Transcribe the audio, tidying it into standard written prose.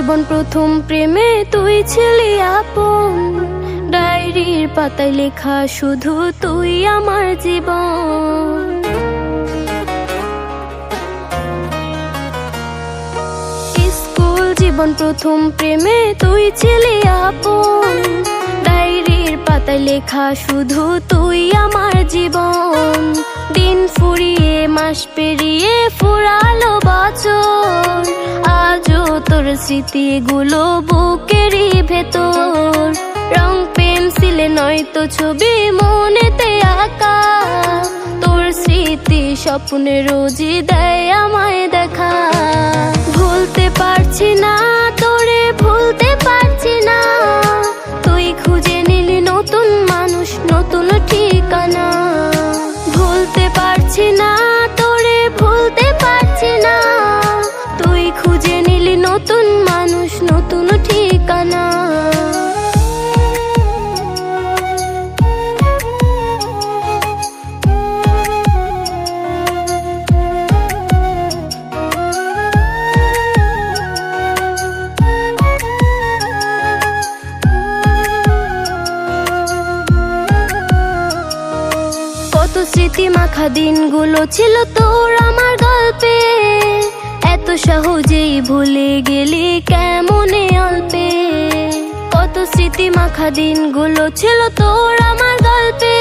জীবন প্রথম প্রেমে তুই ছিলি আপন, ডায়েরির পাতায় লেখা শুধু তুই আমার জীবন। স্কুল জীবন প্রথম প্রেমে তুই ছিলি আপন, ডায়েরির পাতায় লেখা শুধু তুই আমার জীবন। দিন ফুরিয়ে মাস পেরিয়ে ফুরালো বছর, আজও তোর স্মৃতিগুলো বুকেরই ভেতর। রং পেন্সিলে নয়তো ছবি মনেতে আঁকা, তোর স্মৃতি স্বপ্নে রোজই দেয় আমায় দেখা। ভুলতে পারছি না তোরে, ভুলতে পারছি না, তুই খুঁজে নিলি নতুন মানুষ, নতুন ঠিকানা। ভুলতে পারছি না তোরে, ভুলতে পারছি না, তুই খুঁজে নিলি নতুন মানুষ, নতুন ঠিকানা। কত স্মৃতি মাখা দিনগুলো ছিল তোর আমার গল্পে, এত সহজেই ভুলে গেলি কেমনে অল্পে। কত স্মৃতি মাখা দিনগুলো ছিল তোর আমার গল্পে।